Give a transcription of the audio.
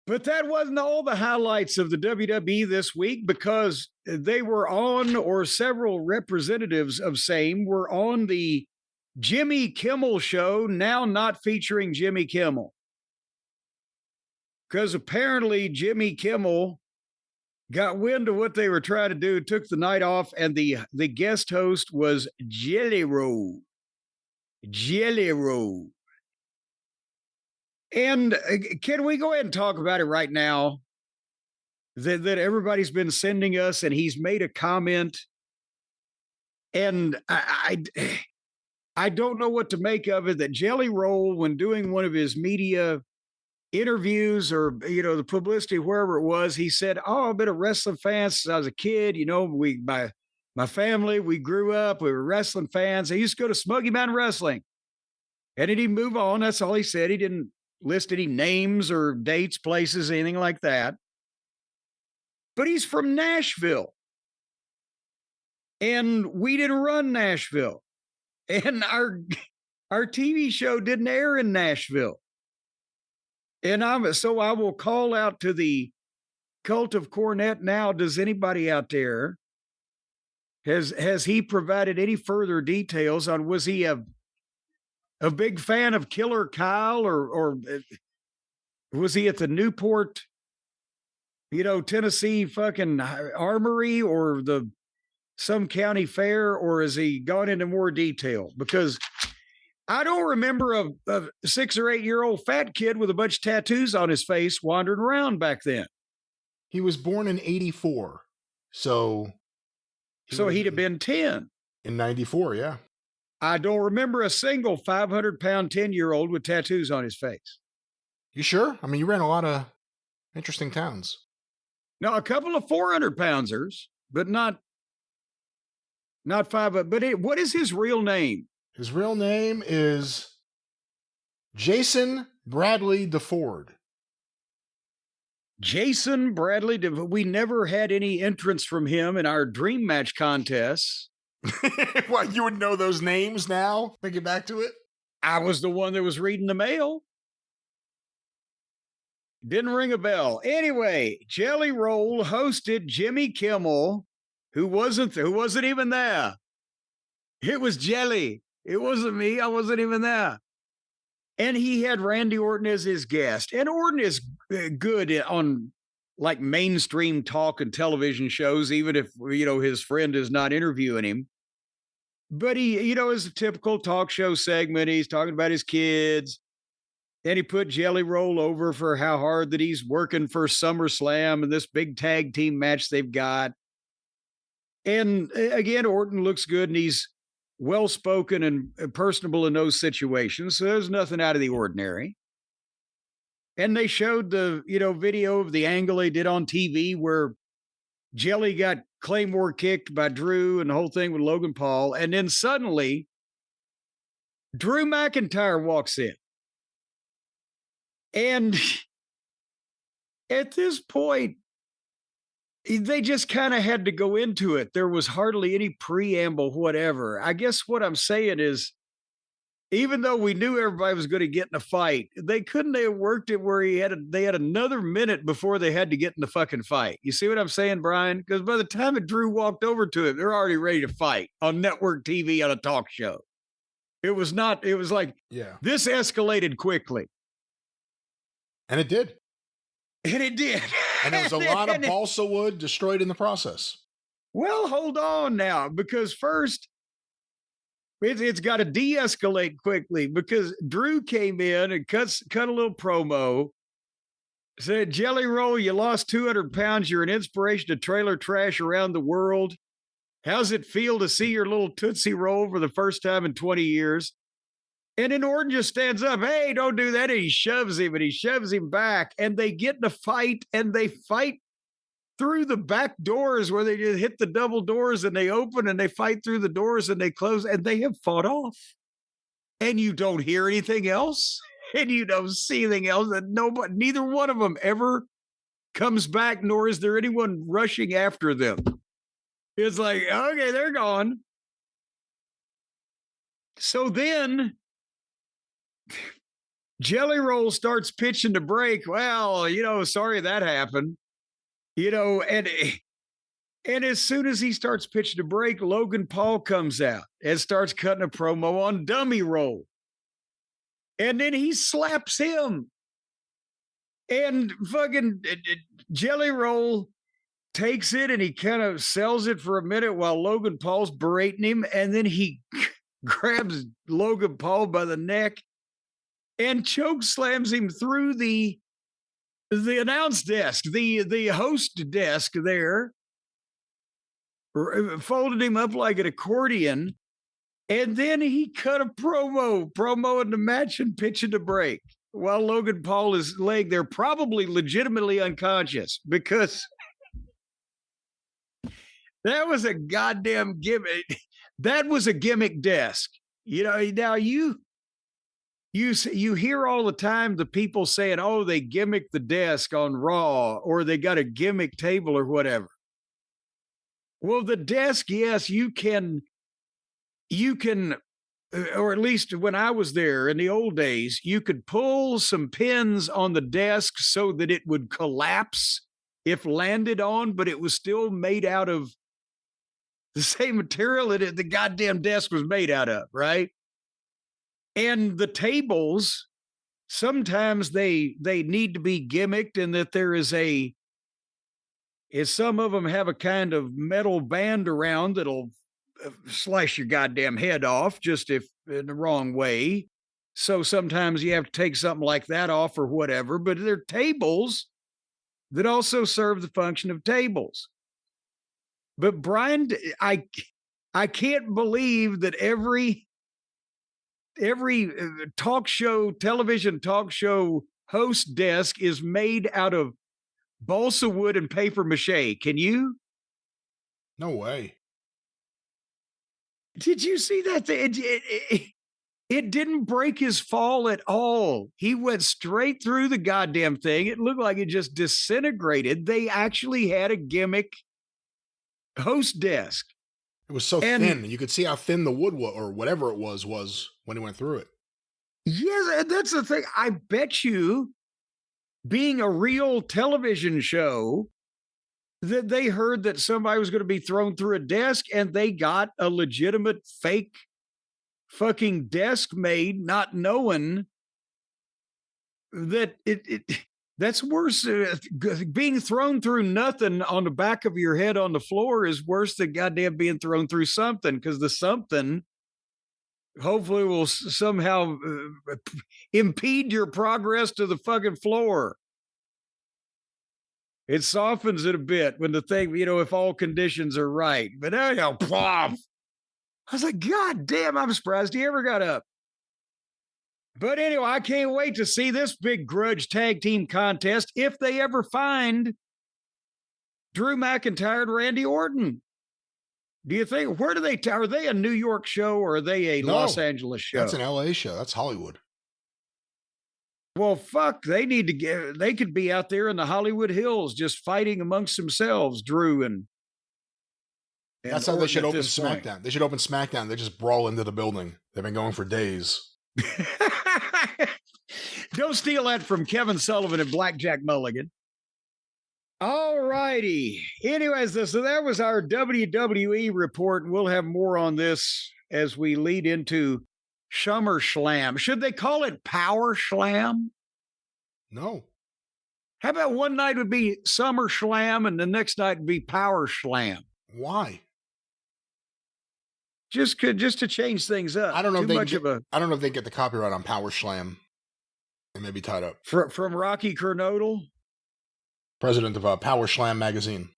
But that wasn't all the highlights of the WWE this week because they were on, or several representatives of same were on the Jimmy Kimmel show, now not featuring Jimmy Kimmel. Because apparently Jimmy Kimmel got wind of what they were trying to do, took the night off, and the guest host was Jelly Roll. Jelly Roll. And can we go ahead and talk about it right now? That everybody's been sending us, and he's made a comment, and I don't know what to make of it. That Jelly Roll, when doing one of his media interviews or the publicity wherever it was, he said, "Oh, I've been a wrestling fan since I was a kid. My family, we grew up, we were wrestling fans. I used to go to Smoky Mountain Wrestling." And did he move on? That's all he said. He didn't list any names or dates, places, anything like that. But he's from Nashville. And we didn't run Nashville. And our TV show didn't air in Nashville. And so I will call out to the cult of Cornette now. Does anybody out there, has he provided any further details on, was he a big fan of Killer Kyle, or was he at the Newport, Tennessee fucking Armory or some county fair, or has he gone into more detail? Because I don't remember a 6 or 8 year old fat kid with a bunch of tattoos on his face wandering around back then. He was born in 84. So he'd have been 10. In 94, yeah. I don't remember a single 500-pound 10-year-old with tattoos on his face. You sure? I mean, you ran a lot of interesting towns. No, a couple of 400-pounders, but not 5. But what is his real name? His real name is Jason Bradley DeFord. Jason Bradley. We never had any entrance from him in our dream match contests. What, you would know those names now? Thinking back to it? I was the one that was reading the mail. Didn't ring a bell. Anyway, Jelly Roll hosted Jimmy Kimmel, who wasn't even there. It was Jelly. It wasn't me. I wasn't even there. And he had Randy Orton as his guest. And Orton is good on like mainstream talk and television shows, even if, his friend is not interviewing him. But he, is a typical talk show segment. He's talking about his kids. And he put Jelly Roll over for how hard that he's working for SummerSlam and this big tag team match they've got. And again, Orton looks good and he's well-spoken and personable in those situations. So there's nothing out of the ordinary. And they showed the, video of the angle they did on TV where Jelly got Claymore kicked by Drew and the whole thing with Logan Paul. And then suddenly Drew McIntyre walks in. And at this point, they just kind of had to go into it. There was hardly any preamble, whatever. I guess what I'm saying is, even though we knew everybody was going to get in a fight, they couldn't have worked it where they had another minute before they had to get in the fucking fight. You see what I'm saying, Brian? Because by the time that Drew walked over to him, they're already ready to fight on network TV on a talk show. It was like, this escalated quickly. And it did. And it did. And there was a lot of balsa wood destroyed in the process. Well, hold on now, because first, it's got to de-escalate quickly, because Drew came in and cut a little promo, said, Jelly Roll, you lost 200 pounds. You're an inspiration to trailer trash around the world. How's it feel to see your little Tootsie Roll for the first time in 20 years? And then Orton just stands up. Hey, don't do that. And he shoves him back. And they get in a fight, and they fight through the back doors where they just hit the double doors and they open, and they fight through the doors and they close, and they have fought off. And you don't hear anything else, and you don't see anything else. And neither one of them ever comes back, nor is there anyone rushing after them. It's like, okay, they're gone. So then Jelly Roll starts pitching the break. Well, sorry that happened. And as soon as he starts pitching the break, Logan Paul comes out and starts cutting a promo on Dummy Roll. And then he slaps him. And fucking Jelly Roll takes it and he kind of sells it for a minute while Logan Paul's berating him. And then he grabs Logan Paul by the neck and choke slams him through the announce desk, the host desk there, folded him up like an accordion. And then he cut a promo in the match and pitching the break while Logan Paul is laying there, probably legitimately unconscious, because that was a goddamn gimmick. That was a gimmick desk. Now you hear all the time the people saying, oh, they gimmick the desk on Raw, or they got a gimmick table or whatever. Well, the desk, yes, you can, or at least when I was there in the old days, you could pull some pins on the desk so that it would collapse if landed on, but it was still made out of the same material that the goddamn desk was made out of, right? And the tables, sometimes they need to be gimmicked, and that there is some of them have a kind of metal band around that'll slice your goddamn head off just if in the wrong way. So sometimes you have to take something like that off or whatever, but they're tables that also serve the function of tables. But Brian, I can't believe that every television talk show host desk is made out of balsa wood and paper mache. Can you? No way. Did you see that? It didn't break his fall at all. He went straight through the goddamn thing. It looked like it just disintegrated. They actually had a gimmick host desk. It was so thin. You could see how thin the wood was, or whatever it was when he went through it. Yeah, that's the thing. I bet you, being a real television show, that they heard that somebody was going to be thrown through a desk and they got a legitimate fake fucking desk made, not knowing that that's worse. Being thrown through nothing on the back of your head on the floor is worse than goddamn being thrown through something, because the something hopefully will somehow impede your progress to the fucking floor. It softens it a bit when the thing, if all conditions are right. But plop. I was like, God damn, I'm surprised he ever got up. But anyway, I can't wait to see this big grudge tag team contest if they ever find Drew McIntyre and Randy Orton. Do you think, where do they, are they a New York show or are they a Los Angeles show? That's an LA show. That's Hollywood. Well, fuck, they could be out there in the Hollywood Hills just fighting amongst themselves, Drew and that's how they should open SmackDown. They should open SmackDown. They just brawl into the building. They've been going for days. Don't steal that from Kevin Sullivan and Blackjack Mulligan. All righty. Anyways, so that was our WWE report, and we'll have more on this as we lead into SummerSlam. Should they call it Power Slam? No. How about one night would be SummerSlam and the next night would be Power Slam? Why? Just to change things up. I don't know if they get the copyright on Power Slam. They may be tied up. From Rocky Kernodle, president of Power Slam magazine.